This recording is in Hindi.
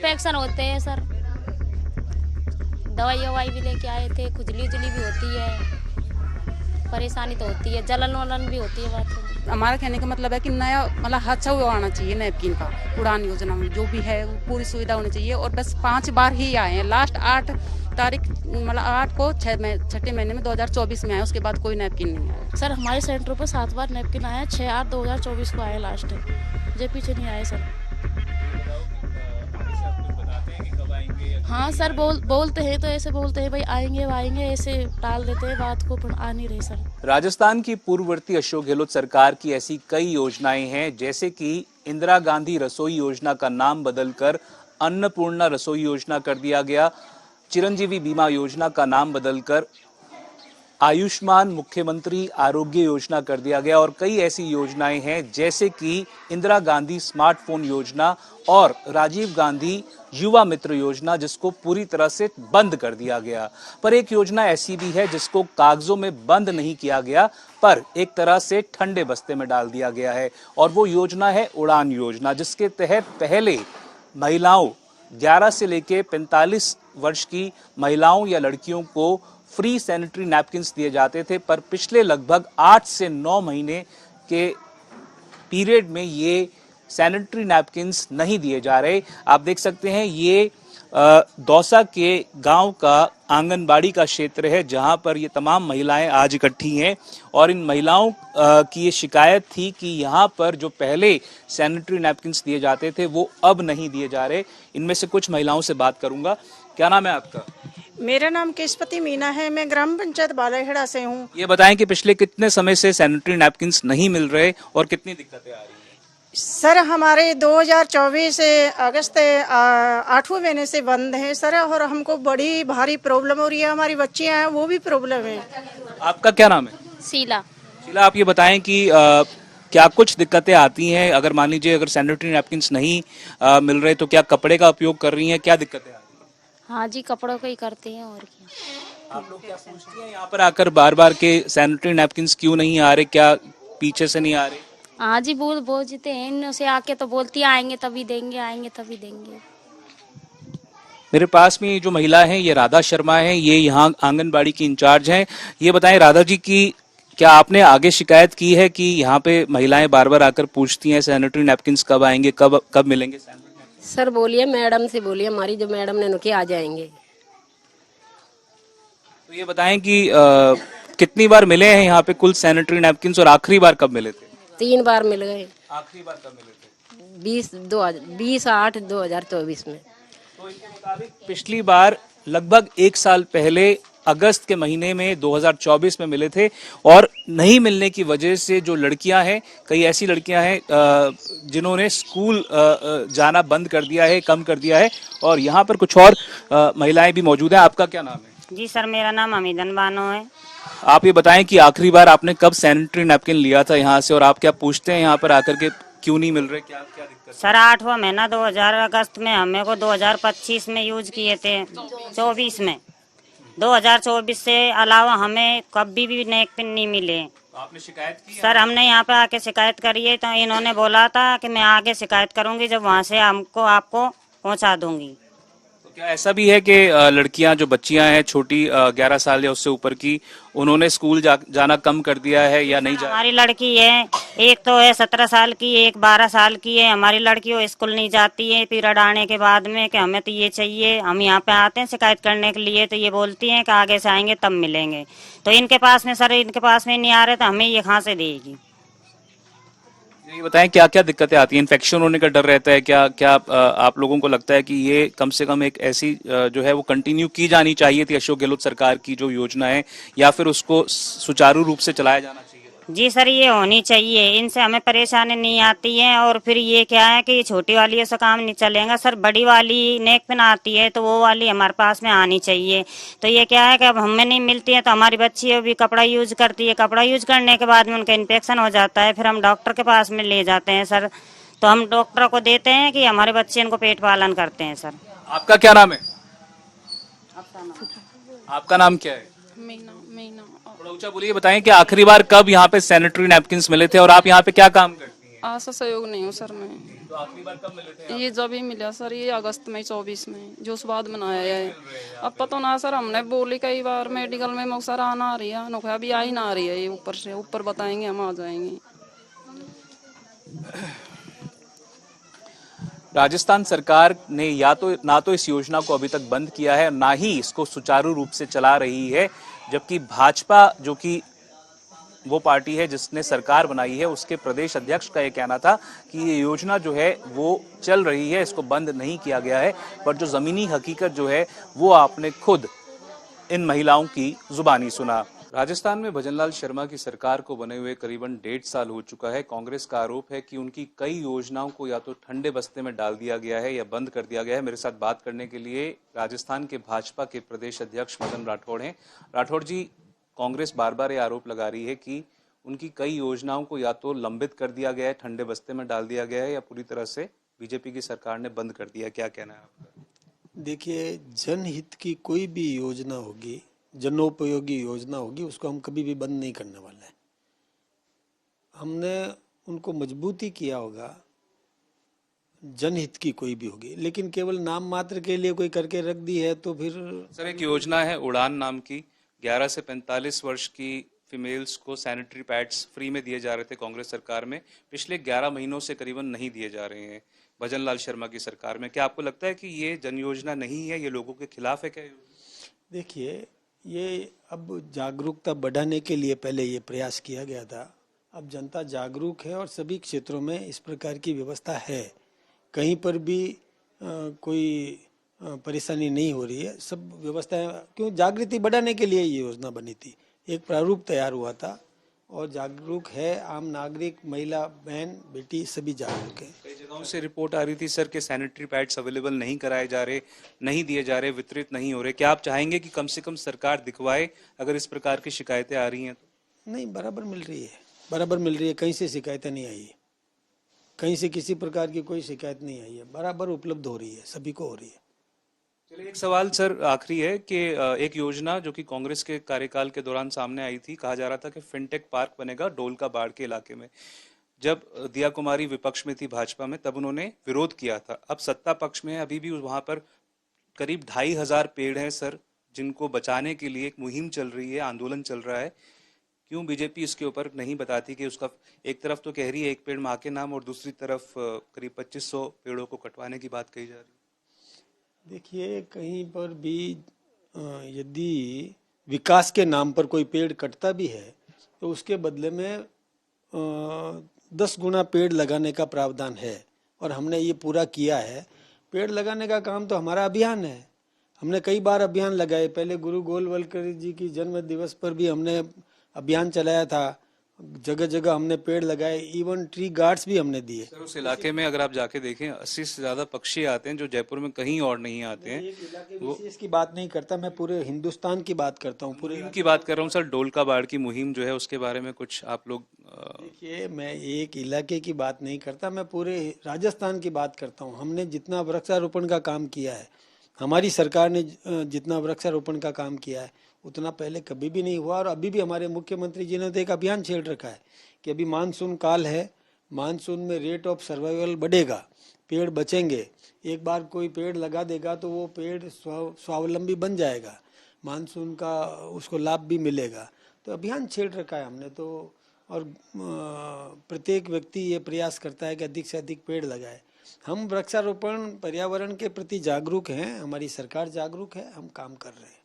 इन्फेक्शन होते हैं सर। दवाई भी लेके आए थे, खुजली उजली भी होती है, परेशानी तो होती है, जलन वलन भी होती है बाथरूम में। हमारा कहने का मतलब है कि नया मतलब अच्छा वो आना चाहिए नैपकिन का। उड़ान योजना में जो भी है पूरी सुविधा होनी चाहिए। और बस 5 बार ही आए हैं, लास्ट 8 तारीख मतलब 8 को 6 महीने में 2024 में आए, उसके बाद कोई नैपकिन नहीं आया। सर हमारे सेंटर पर 7 बार नैपकिन आया, 6/8/2024 को आए लास्ट, जो पीछे नहीं आए सर। हाँ सर बोलते हैं तो ऐसे बोलते हैं भाई आएंगे वो आएंगे, ऐसे टाल देते हैं बात को, पर आ नहीं रहे सर। राजस्थान की पूर्ववर्ती अशोक गहलोत सरकार की ऐसी कई योजनाएं हैं, जैसे कि इंदिरा गांधी रसोई योजना का नाम बदलकर अन्नपूर्णा रसोई योजना कर दिया गया, चिरंजीवी बीमा योजना का नाम बदलकर आयुष्मान मुख्यमंत्री आरोग्य योजना कर दिया गया, और कई ऐसी योजनाएं हैं जैसे कि इंदिरा गांधी स्मार्टफोन योजना और राजीव गांधी युवा मित्र योजना, जिसको पूरी तरह से बंद कर दिया गया। पर एक योजना ऐसी भी है जिसको कागजों में बंद नहीं किया गया, पर एक तरह से ठंडे बस्ते में डाल दिया गया है, और वो योजना है उड़ान योजना, जिसके तहत पहले महिलाओं 11 से लेके 45 वर्ष की महिलाओं या लड़कियों को फ्री सैनिटरी नैपकिन्स दिए जाते थे। पर पिछले लगभग 8 से 9 महीने के पीरियड में ये सैनिटरी नैपकिन्स नहीं दिए जा रहे। आप देख सकते हैं ये दौसा के गांव का आंगनबाड़ी का क्षेत्र है, जहां पर ये तमाम महिलाएं आज इकट्ठी हैं, और इन महिलाओं की ये शिकायत थी कि यहां पर जो पहले सैनिटरी नैपकिन्स दिए जाते थे वो अब नहीं दिए जा रहे। इनमें से कुछ महिलाओं से बात करूंगा। क्या नाम है आपका? मेरा नाम केशपति मीना है, मैं ग्राम पंचायत बालाखेड़ा से हूँ। ये बताएं कि पिछले कितने समय से सैनिटरी नैपकिन्स नहीं मिल रहे और कितनी दिक्कतें आ रही हैं? सर हमारे 2024 अगस्त 8वें महीने से बंद है सर, और हमको बड़ी भारी प्रॉब्लम हो रही है। हमारी बच्चियां हैं वो भी प्रॉब्लम है। आपका क्या नाम है? शीला। शीला, आप ये बताएं कि क्या कुछ दिक्कतें आती हैं? अगर मान लीजिए अगर सैनिटरी नैपकिन्स नहीं मिल रहे तो क्या कपड़े का उपयोग कर रही हैं? क्या दिक्कतें आ रही हैं? हाँ जी, कपड़ों का ही करते हैं और क्या। आप लोग क्या सोचती हैं यहाँ पर आकर बार बार के सैनिटरी नैपकिन्स क्यों नहीं आ रहे? क्या पीछे से नहीं आ रहे? हाँ जी, बोलते हैं इनसे आके, तो बोलती आएंगे तभी देंगे, आएंगे तभी देंगे। मेरे पास में जो महिला है ये राधा शर्मा है, ये यहाँ आंगनबाड़ी की इंचार्ज हैं। ये बताएं राधा जी की क्या आपने आगे शिकायत की है कि यहाँ पे महिलाएं बार बार आकर पूछती हैं सैनिटरी नैपकिन्स कब आएंगे, कब मिलेंगे सैनिटरी नैपकिन? सर बोलिए, मैडम से बोलिए, हमारी जो मैडम ने उनके आ जाएंगे। तो ये बताएं कि कितनी बार मिले हैं यहाँ पे कुल सैनिटरी नैपकिन्स, और आखिरी बार कब मिले थे? 3 बार मिल गए। आखिरी बार कब मिले थे? 20/8/2024 में। तो इनके मुताबिक पिछली बार लगभग 1 साल पहले अगस्त के महीने में 2024 में मिले थे, और नहीं मिलने की वजह से जो लड़कियां हैं, कई ऐसी लड़कियां हैं जिन्होंने स्कूल जाना बंद कर दिया है, कम कर दिया है। और यहाँ पर कुछ और महिलाएं भी मौजूद हैं। आपका क्या नाम है? जी सर, मेरा नाम अमीदन बानो है। आप ये बताएं कि आखिरी बार आपने कब सैनिटरी नैपकिन लिया था यहाँ से, और आप क्या पूछते हैं यहाँ पर आकर के क्यों नहीं मिल रहे? क्या क्या दिक्कत? सर 8वां महीना 2000 अगस्त में हमें को 2025 में यूज किए थे, 24 में। 2024 से अलावा हमें कभी भी नैपकिन नहीं मिले। आपने शिकायत की? सर हमने यहाँ पे आके शिकायत करी है, तो इन्होंने बोला था कि मैं आगे शिकायत करूंगी, जब वहाँ से हमको आपको पहुँचा दूंगी। क्या ऐसा भी है कि लड़कियां जो बच्चियां हैं छोटी 11 साल या उससे ऊपर की, उन्होंने स्कूल जाना कम कर दिया है या नहीं जा? हमारी लड़की है, एक तो है 17 साल की, एक 12 साल की है। हमारी लड़की वो स्कूल नहीं जाती है पीरियड आने के बाद में कि हमें तो ये चाहिए। हम यहाँ पे आते हैं शिकायत करने के लिए, तो ये बोलती हैं कि आगे से आएंगे तब मिलेंगे। तो इनके पास में सर, इनके पास में नहीं आ रहे तो हमें ये कहाँ से देगी? ये बताएं क्या क्या दिक्कतें आती हैं? इन्फेक्शन होने का डर रहता है क्या? क्या आप लोगों को लगता है कि ये कम से कम एक ऐसी जो है वो कंटिन्यू की जानी चाहिए थी अशोक गहलोत सरकार की जो योजना है, या फिर उसको सुचारू रूप से चलाया जाना चाहिए? जी सर, ये होनी चाहिए। इनसे हमें परेशानी नहीं आती है, और फिर ये क्या है कि छोटी वाली से काम नहीं चलेगा सर। बड़ी वाली नैपकिन आती है तो वो वाली हमारे पास में आनी चाहिए। तो ये क्या है कि अब हमें नहीं मिलती है तो हमारी बच्ची भी कपड़ा यूज करती है। कपड़ा यूज करने के बाद में उनका इन्फेक्शन हो जाता है, फिर हम डॉक्टर के पास में ले जाते हैं सर। तो हम डॉक्टर को देते हैं कि हमारे बच्चे इनको पेट पालन करते हैं सर। आपका क्या नाम है? आपका नाम क्या है? मीना। थोड़ा ऊंचा बोलिए। बताएं कि आखिरी बार कब यहाँ पे सैनिटरी नैपकिन्स मिले थे, और आप यहाँ पे क्या काम करती हैं? आशा सहयोग नहीं हूँ सर मैं। तो आखिरी बार कब मिले थे? ये जब ही मिला सर, ये अगस्त में 24 में जो स्वाद मनाया है। अब पता ना सर, हमने बोली कई बार मेडिकल में मौसर आना आ रही है, अनोखा अभी आई ना आ रही है। ये ऊपर से ऊपर बताएंगे हम आ जाएंगे। राजस्थान सरकार ने ना तो इस योजना को अभी तक बंद किया है, ना ही इसको सुचारू रूप से चला रही है, जबकि भाजपा जो कि वो पार्टी है जिसने सरकार बनाई है, उसके प्रदेश अध्यक्ष का ये कहना था कि ये योजना जो है वो चल रही है, इसको बंद नहीं किया गया है। पर जो जमीनी हकीकत जो है वो आपने खुद इन महिलाओं की जुबानी सुना। राजस्थान में भजनलाल शर्मा की सरकार को बने हुए करीबन 1.5 साल हो चुका है। कांग्रेस का आरोप है कि उनकी कई योजनाओं को या तो ठंडे बस्ते में डाल दिया गया है या बंद कर दिया गया है। मेरे साथ बात करने के लिए राजस्थान के भाजपा के प्रदेश अध्यक्ष मदन राठौड़ हैं। राठौड़ जी, कांग्रेस बार बार ये आरोप लगा रही है कि उनकी कई योजनाओं को या तो लंबित कर दिया गया है, ठंडे बस्ते में डाल दिया गया है, या पूरी तरह से बीजेपी की सरकार ने बंद कर दिया। क्या कहना है आपका? देखिए, जनहित की कोई भी योजना होगी, जनोपयोगी योजना होगी, उसको हम कभी भी बंद नहीं करने वाले हैं। हमने उनको मजबूती किया होगा, जनहित की कोई भी होगी, लेकिन केवल नाम मात्र के लिए कोई करके रख दी है तो फिर। सर, एक योजना है उड़ान नाम की, 11 से 45 वर्ष की फीमेल्स को सैनिटरी पैड्स फ्री में दिए जा रहे थे कांग्रेस सरकार में, पिछले 11 महीनों से करीबन नहीं दिए जा रहे हैं भजनलाल शर्मा की सरकार में। क्या आपको लगता है कि ये जन योजना नहीं है, ये लोगों के खिलाफ है क्या? देखिए, ये अब जागरूकता बढ़ाने के लिए पहले ये प्रयास किया गया था। अब जनता जागरूक है और सभी क्षेत्रों में इस प्रकार की व्यवस्था है, कहीं पर भी कोई परेशानी नहीं हो रही है। सब व्यवस्थाएं, क्यों, जागृति बढ़ाने के लिए ये योजना बनी थी। एक प्रारूप तैयार हुआ था और जागरूक है आम नागरिक, महिला, बहन, बेटी सभी जागरूक है। कई जगहों से रिपोर्ट आ रही थी सर कि सैनिटरी पैड्स अवेलेबल नहीं कराए जा रहे, नहीं दिए जा रहे, वितरित नहीं हो रहे। क्या आप चाहेंगे कि कम से कम सरकार दिखवाए अगर इस प्रकार की शिकायतें आ रही हैं तो? नहीं, बराबर मिल रही है, बराबर मिल रही है। कहीं से शिकायतें नहीं आई है, कहीं से किसी प्रकार की कोई शिकायत नहीं आई है, बराबर उपलब्ध हो रही है, सभी को हो रही है। चलिए, एक सवाल सर आखिरी है कि एक योजना जो कि कांग्रेस के कार्यकाल के दौरान सामने आई थी, कहा जा रहा था कि फिनटेक पार्क बनेगा डोलका बाड़ के इलाके में। जब दिया कुमारी विपक्ष में थी भाजपा में, तब उन्होंने विरोध किया था। अब सत्ता पक्ष में अभी भी वहां पर करीब 2,500 पेड़ हैं सर, जिनको बचाने के लिए एक मुहिम चल रही है, आंदोलन चल रहा है। क्यों बीजेपी इसके ऊपर नहीं बताती कि उसका, एक तरफ तो कह रही है एक पेड़ माँ के नाम और दूसरी तरफ करीब 2500 पेड़ों को कटवाने की बात कही जा रही है? देखिए, कहीं पर भी यदि विकास के नाम पर कोई पेड़ कटता भी है तो उसके बदले में 10 गुना पेड़ लगाने का प्रावधान है और हमने ये पूरा किया है। पेड़ लगाने का काम तो हमारा अभियान है, हमने कई बार अभियान लगाए। पहले गुरु गोलवलकर जी की जन्म दिवस पर भी हमने अभियान चलाया था, जगह जगह हमने पेड़ लगाए, इवन ट्री गार्ड्स भी हमने दिए। सर, उस इलाके में अगर आप जाके देखें 80 से ज्यादा पक्षी आते हैं जो जयपुर में कहीं और नहीं आते हैं। एक इलाके विशेष की बात नहीं करता, मैं पूरे हिंदुस्तान की बात करता हूँ, पूरे मुहिम की बात कर रहा हूँ सर। डोलका बाड़ की मुहिम जो है उसके बारे में कुछ आप लोग देखिए, मैं एक इलाके की बात नहीं करता, मैं पूरे राजस्थान की बात करता हूँ। हमने जितना वृक्षारोपण का काम किया है, हमारी सरकार ने जितना वृक्षारोपण का काम किया है, उतना पहले कभी भी नहीं हुआ। और अभी भी हमारे मुख्यमंत्री जी ने तो एक अभियान छेड़ रखा है कि अभी मानसून काल है, मानसून में रेट ऑफ सर्वाइवल बढ़ेगा, पेड़ बचेंगे। एक बार कोई पेड़ लगा देगा तो वो पेड़ स्वावलंबी बन जाएगा, मानसून का उसको लाभ भी मिलेगा। तो अभियान छेड़ रखा है हमने तो, और प्रत्येक व्यक्ति ये प्रयास करता है कि अधिक से अधिक पेड़ लगाए। हम वृक्षारोपण, पर्यावरण के प्रति जागरूक हैं, हमारी सरकार जागरूक है, हम काम कर रहे हैं।